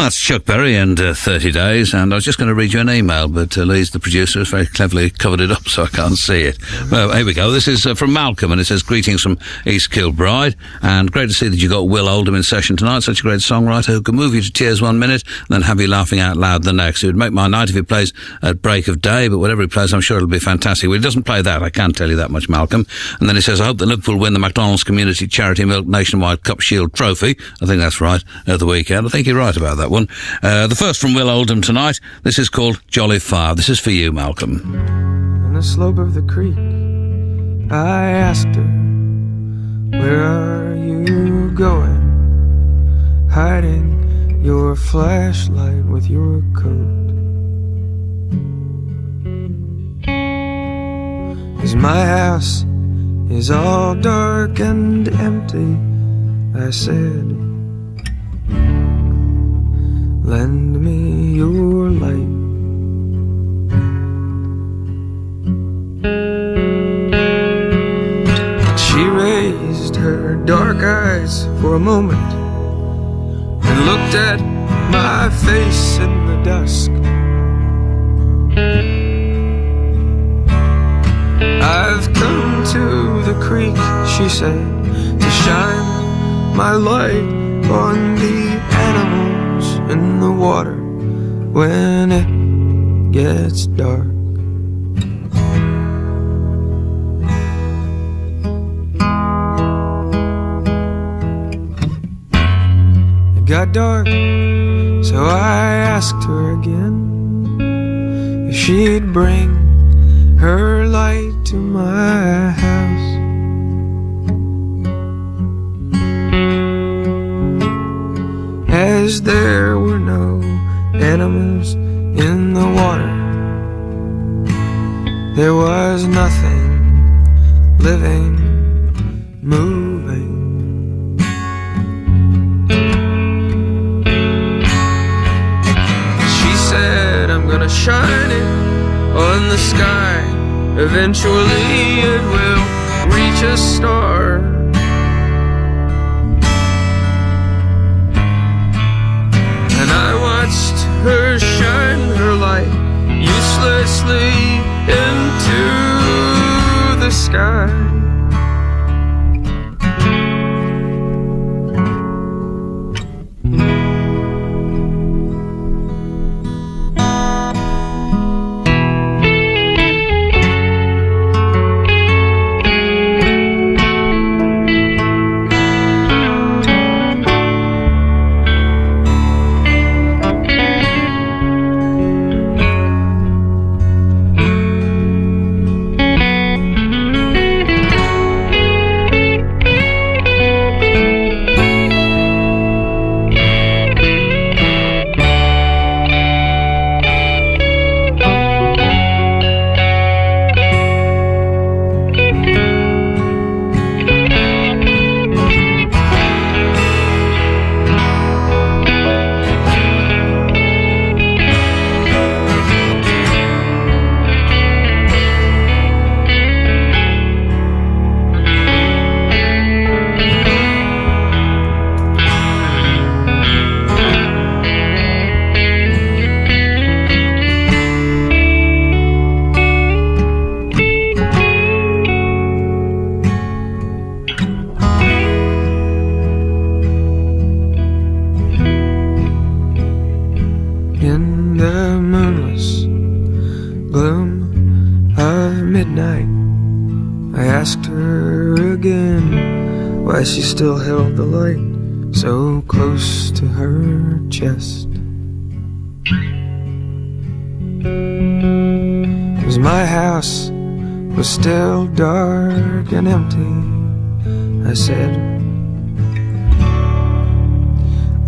That's Chuck Berry and 30 Days, and I was just going to read you an email, but Lee's the producer has very cleverly covered it up so I can't see it. Well, here we go. This is from Malcolm, and it says, greetings from East Kilbride, and great to see that you got Will Oldham in session tonight, such a great songwriter who can move you to tears 1 minute and then have you laughing out loud the next. It would make my night if he plays at break of day, but whatever he plays, I'm sure it'll be fantastic. Well, he doesn't play that, I can't tell you that much, Malcolm. And then he says, I hope that Liverpool win the McDonald's Community Charity Milk Nationwide Cup Shield Trophy. I think that's right, at the weekend. I think you're right about that one. The first from Will Oldham tonight. This is called Jolly Fire. This is for you, Malcolm. On the slope of the creek, I asked her, where are you going? Hiding your flashlight with your coat. 'Cause my house is all dark and empty, I said. Lend me your light. She raised her dark eyes for a moment and looked at my face in the dusk. I've come to the creek, she said, to shine my light on the animals in the water when it gets dark. It got dark, so I asked her again if she'd bring her light to my house. As there were no animals in the water, there was nothing living, moving. She said, I'm gonna shine it on the sky. Eventually it will reach a star. And I watched her shine her light uselessly into the sky. She still held the light so close to her chest. 'Cause my house was still dark and empty, I said,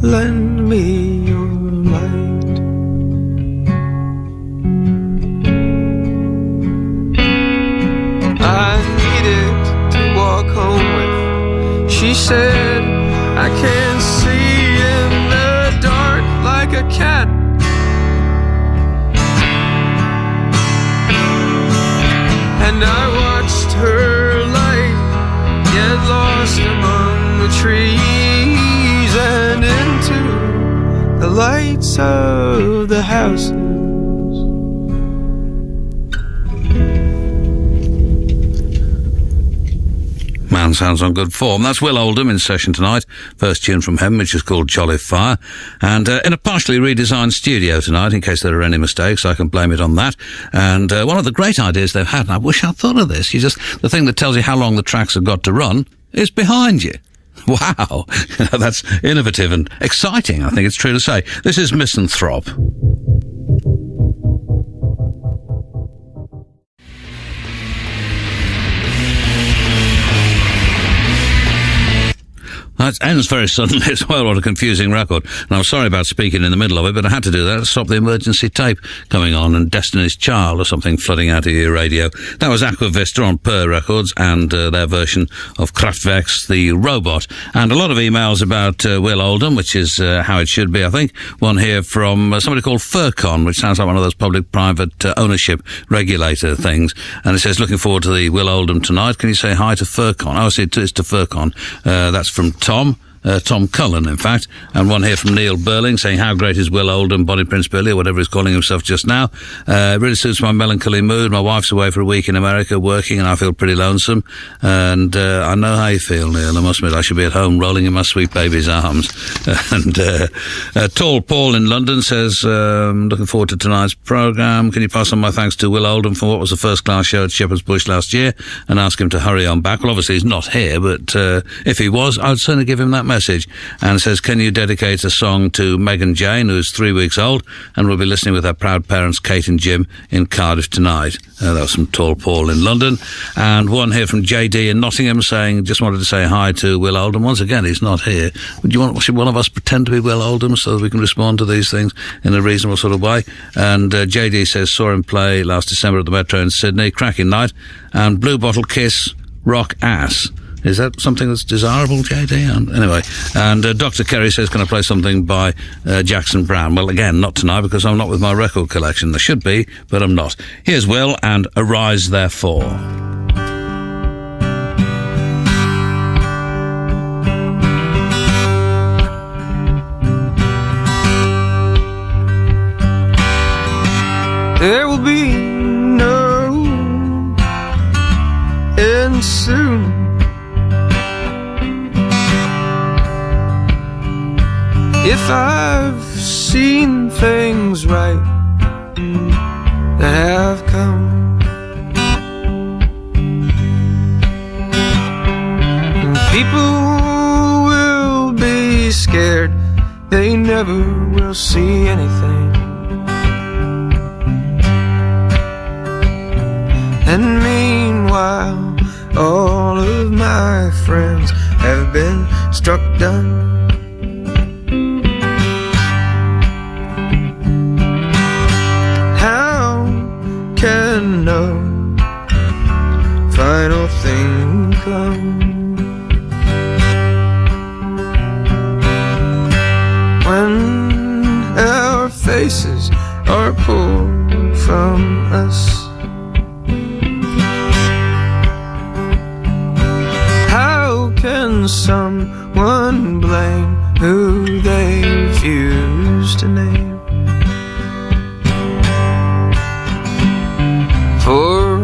lend me your light. I needed to walk home with. She said, I can't see in the dark like a cat. And I watched her light get lost among the trees and into the light lights of the houses. Man sounds on good form. That's Will Oldham in session tonight. First tune from him, which is called Jolly Fire. And in a partially redesigned studio tonight, in case there are any mistakes, I can blame it on that. And one of the great ideas they've had, and I wish I'd thought of this, the thing that tells you how long the tracks have got to run is behind you. Wow. That's innovative and exciting, I think it's true to say. This is Misanthrope. That ends very suddenly as well. What a confusing record. And I'm sorry about speaking in the middle of it, but I had to do that to stop the emergency tape coming on and Destiny's Child or something flooding out of your radio. That was Aqua Vista on Purr Records and their version of Kraftwerk's The Robot. And a lot of emails about Will Oldham, which is how it should be, I think. One here from somebody called Furcon, which sounds like one of those public-private ownership regulator things. And it says, looking forward to the Will Oldham tonight. Can you say hi to Furcon? Oh, it's to Furcon. That's from Tom Cullen, in fact, and one here from Neil Burling saying, how great is Will Oldham, Bonnie Prince Billy, or whatever he's calling himself just now. It really suits my melancholy mood. My wife's away for a week in America working, and I feel pretty lonesome. And I know how you feel, Neil. I must admit, I should be at home rolling in my sweet baby's arms. And Tall Paul in London says, looking forward to tonight's programme. Can you pass on my thanks to Will Oldham for what was a first-class show at Shepherd's Bush last year, and ask him to hurry on back? Well, obviously he's not here, but if he was, I'd certainly give him that message. And says, can you dedicate a song to Megan Jane, who's 3 weeks old and will be listening with her proud parents Kate and Jim in Cardiff tonight. That was from Tall Paul in London. And one here from JD in Nottingham saying, just wanted to say hi to Will Oldham. Once again, he's not here. Should one of us pretend to be Will Oldham so that we can respond to these things in a reasonable sort of way? And JD says, saw him play last December at the Metro in Sydney, cracking night, and Blue Bottle Kiss, rock ass. Is that something that's desirable, JD? Anyway, and Dr. Kerry says, can I play something by Jackson Browne? Well, again, not tonight because I'm not with my record collection. I should be, but I'm not. Here's Will and Arise Therefore. There will be no end soon. If I've seen things right that have come, and people will be scared, they never will see anything. And meanwhile, all of my friends have been struck dumb. Can no final thing come when our faces are pulled from us? How can someone blame who they refuse to name for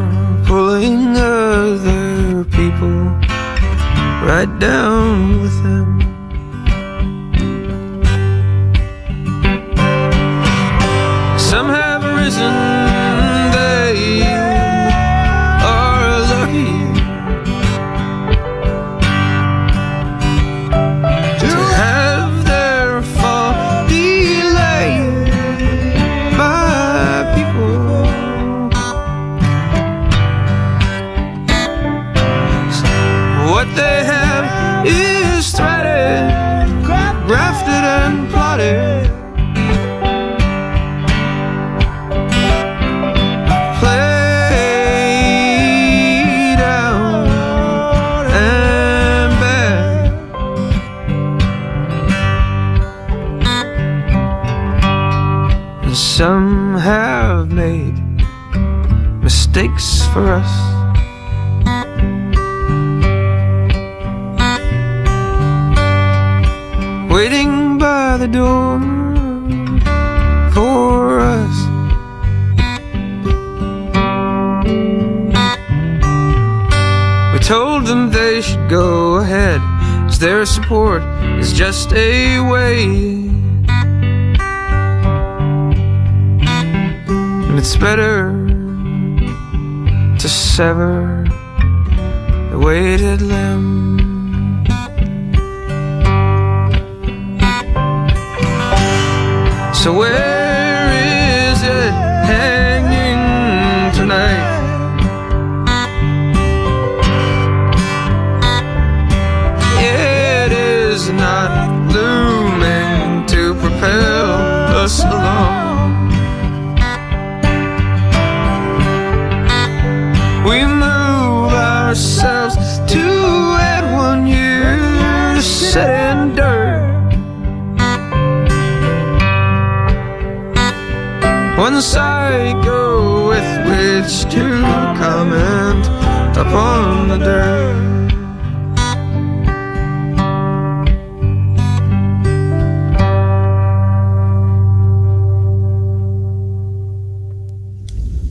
pulling other people right down with them? Some have risen, they are lucky to have their fall delayed by people. What they have is threaded, grafted and plotted, played out and bad. And some have made mistakes for us, waiting by the door for us. We told them they should go ahead, 'cause their support is just a way. And it's better to sever the weighted limb. So where is it hanging tonight? It is not looming to propel us along. We move ourselves to add 1 year to set in dirt. One psycho with which to comment upon the dirt.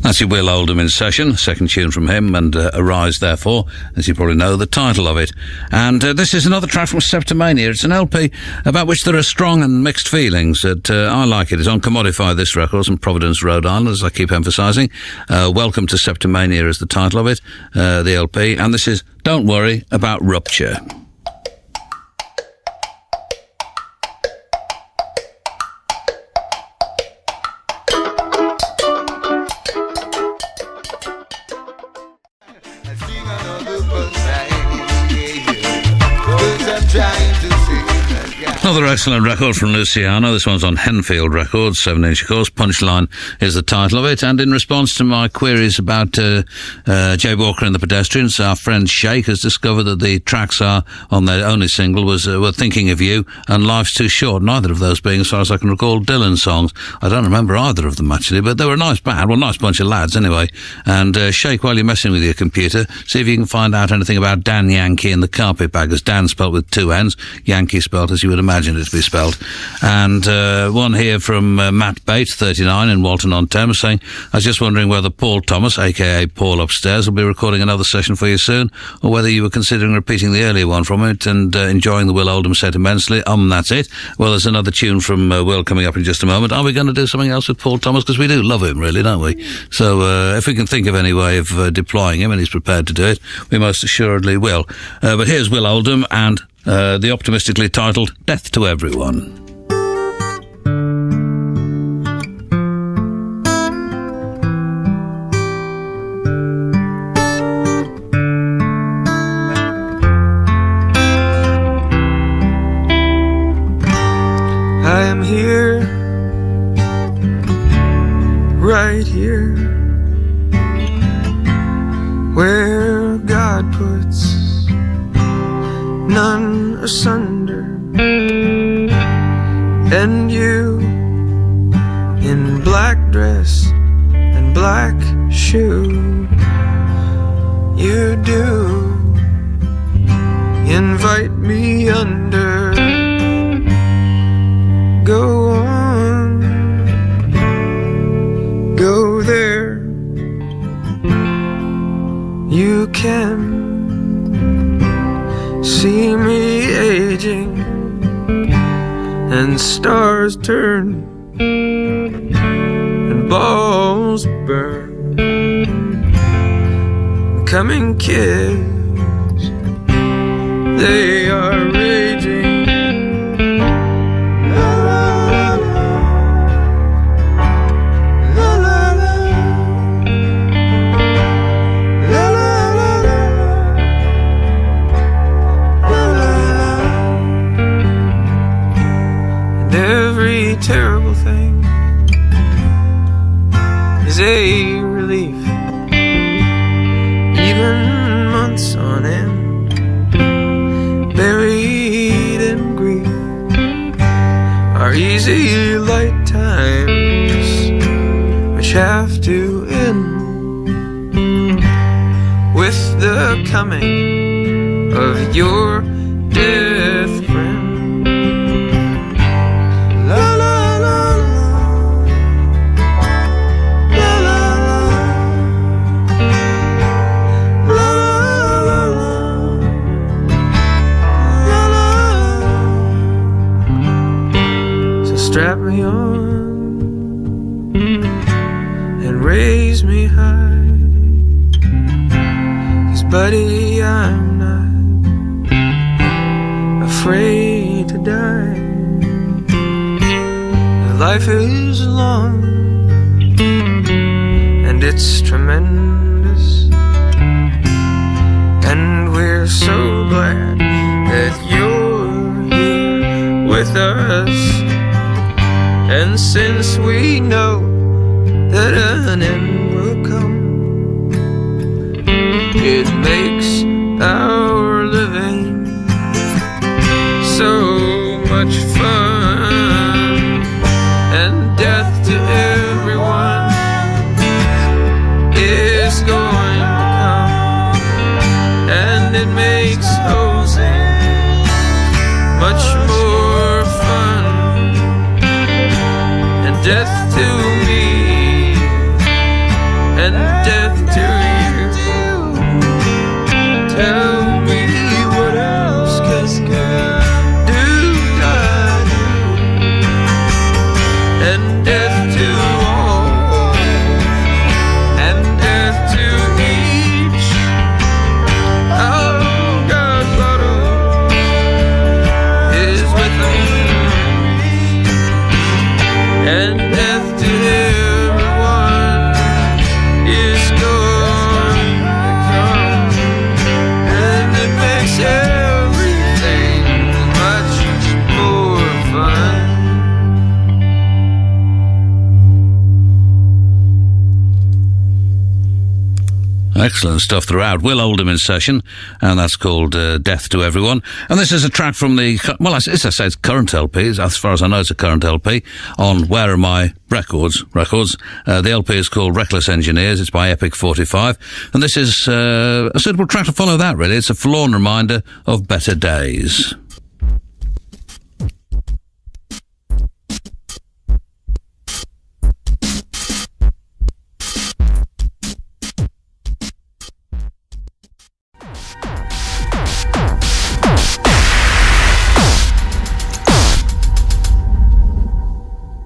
That's your Will Oldham in session, second tune from him, and Arise, therefore, as you probably know, the title of it. And this is another track from Septimania. It's an LP about which there are strong and mixed feelings. I like it. It's on Commodify, this record, in Providence, Rhode Island, as I keep emphasising. Welcome to Septimania is the title of it, the LP. And this is Don't Worry About Rupture. Another excellent record from Luciano. This one's on Henfield Records, 7-inch, of course. Punchline is the title of it. And in response to my queries about Jay Walker and the Pedestrians, our friend Sheikh has discovered that the tracks are on their only single was We're Thinking of You and Life's Too Short, neither of those being, as far as I can recall, Dylan songs. I don't remember either of them, actually, but they were a nice band. Well, nice bunch of lads, anyway. And Sheikh, while you're messing with your computer, see if you can find out anything about Dan Yankee and the Carpetbaggers. Dan spelt with 2 N's, Yankee spelt as you would imagine it to be spelled. And one here from Matt Bates, 39, in Walton-on-Thames, saying, I was just wondering whether Paul Thomas, a.k.a. Paul Upstairs, will be recording another session for you soon, or whether you were considering repeating the earlier one from it and enjoying the Will Oldham set immensely. That's it. Well, there's another tune from Will coming up in just a moment. Are we going to do something else with Paul Thomas? Because we do love him, really, don't we? So if we can think of any way of deploying him, and he's prepared to do it, we most assuredly will. But here's Will Oldham and the optimistically titled Death to Everyone. I am here, right here, where God puts none asunder, and you in black dress and black shoe, you do invite me under. Go on, go there, you can see me aging, and stars turn, and balls burn. Coming kids, they are raging. Terrible thing is a relief, even months on end, buried in grief, are easy light times which have to end with the coming of your death friend. La la la la, carries me high. 'Cause buddy, I'm not afraid to die. Life is long and it's tremendous, and we're so glad that you're here with us. And since we know that an end will come, it makes our living so much fun. And death to everyone is going to come, and it makes hosing much more fun. And death to me, and death to you. Tell me what else can do, and death to all, and death to each. Oh, God's bottle is with us, and death to everyone is going to come, and it makes everything much more fun. Excellent stuff throughout. Will Oldham in session, and that's called Death to Everyone. And this is a track from the, well, as I say, it's current LP. As far as I know, it's a current LP on Where Are My Records. The LP is called Reckless Engineers. It's by Epic 45. And this is a suitable track to follow that, really. It's a forlorn reminder of better days.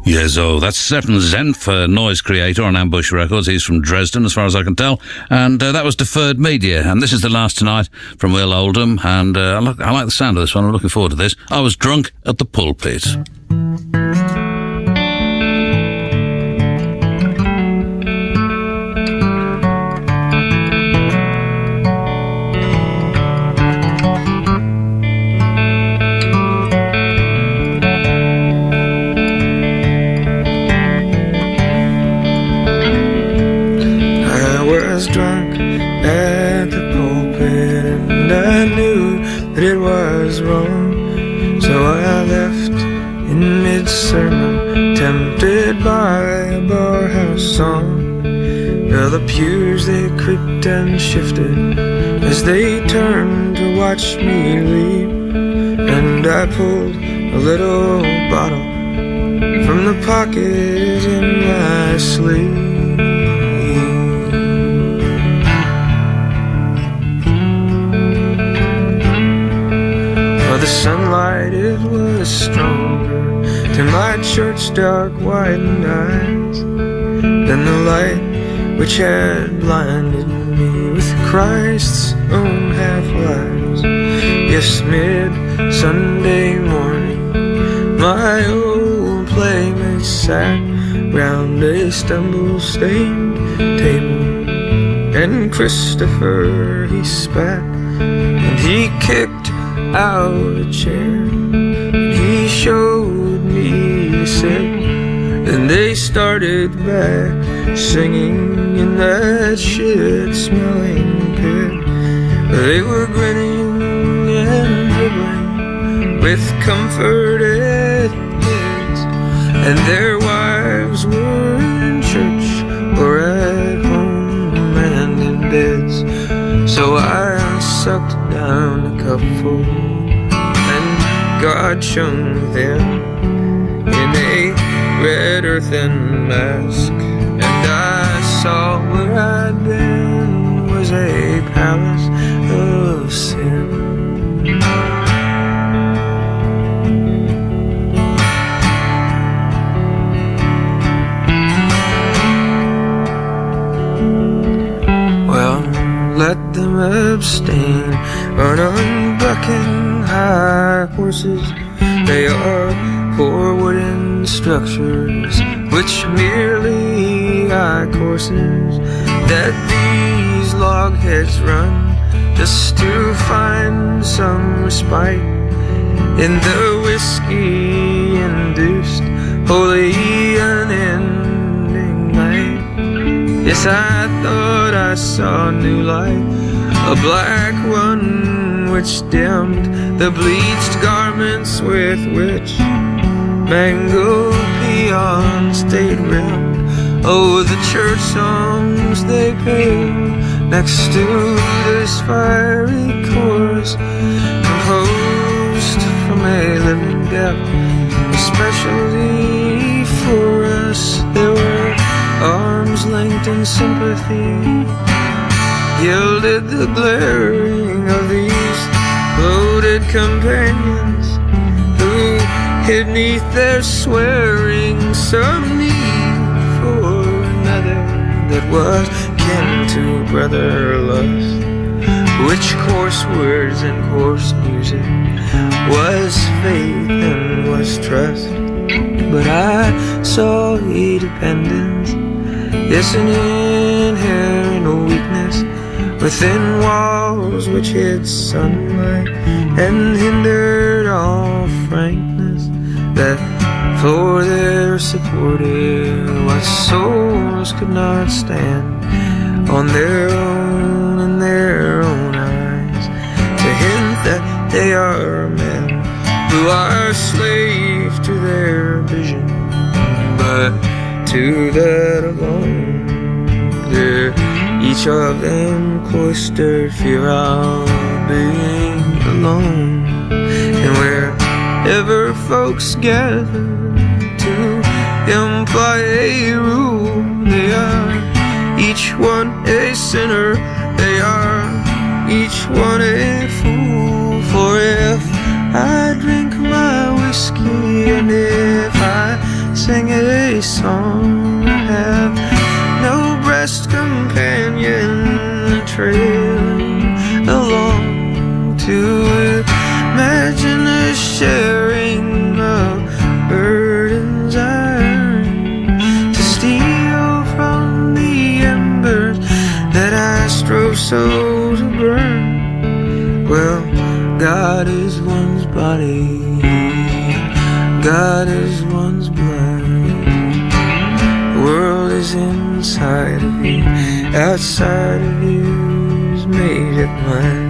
Yes, oh, that's Stefan Zenf, noise creator on Ambush Records. He's from Dresden, as far as I can tell. And that was Deferred Media. And this is the last tonight from Will Oldham. And I like the sound of this one. I'm looking forward to this. I was drunk at the Pulpit. Drunk at the pulpit, and I knew that it was wrong, so I left in mid-sermon, tempted by a barhouse song. Well, the pews, they creaked and shifted as they turned to watch me leave, and I pulled a little bottle from the pocket in my sleeve. The sunlight, it was stronger to my church dark whitened eyes than the light which had blinded me with Christ's own half-lives. Yes, mid-Sunday morning, my old playmates sat round a stumble-stained table, and Christopher, he spat, and he kicked out a chair, and he showed me to sit, and they started back singing in that shit-smelling pit. They were grinning and dribbling with comforted kids, and their wives were in church or at home and in beds. So I sucked down a cupful, and God shone them in a red earthen mask, and I saw where I'd been was a palace of sin. abstain on unbucking high horses. They are poor wooden structures which merely high courses that these logheads run just to find some respite in the whiskey-induced holy unending night. Yes, I thought I saw new light, a black one which dimmed the bleached garments with which mango peons stayed rimmed. Oh, the church songs they played next to this fiery chorus, composed from a living depth, especially for us. There were arms linked in sympathy, gilded the glaring of these bloated companions who hid neath their swearing some need for another that was kin to brother lust, which coarse words and coarse music was faith and was trust. But I saw a dependence, yes, an inherent weakness within walls which hid sunlight and hindered all frankness, that for their supported what souls could not stand on their own in their own eyes, to hint that they are men who are slave to their vision, but to that alone they're each of them cloistered, fear of being alone. And wherever folks gather to imply a rule, they are each one a sinner, they are each one a fool. For if I drink my whiskey and if I sing a song, I have no breast companion trailing along to imagine a sharing of burdens I earn, to steal from the embers that I strove so to burn. Well, God is one's body, God is one's blood. The world is inside of you, outside of you is made at mine.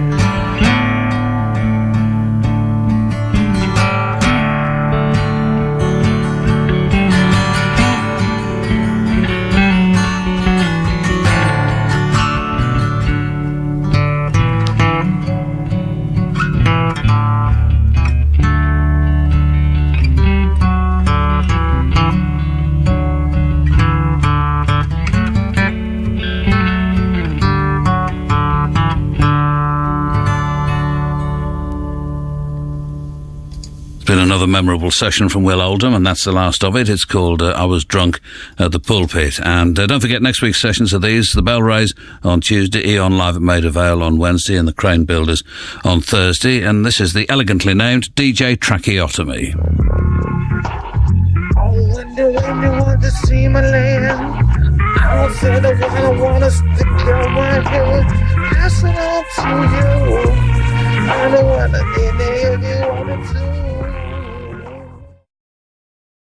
Been another memorable session from Will Oldham, and that's the last of it. It's called I Was Drunk at the Pulpit. And don't forget, next week's sessions are these: the Bell Rays on Tuesday, Eon Live at Maida Vale on Wednesday, and the Crane Builders on Thursday. And this is the elegantly named DJ Tracheotomy. Oh, when do you want to see my land? I'll say the one I want to stick on my head, pass it on to you. I know what I need, you want it to.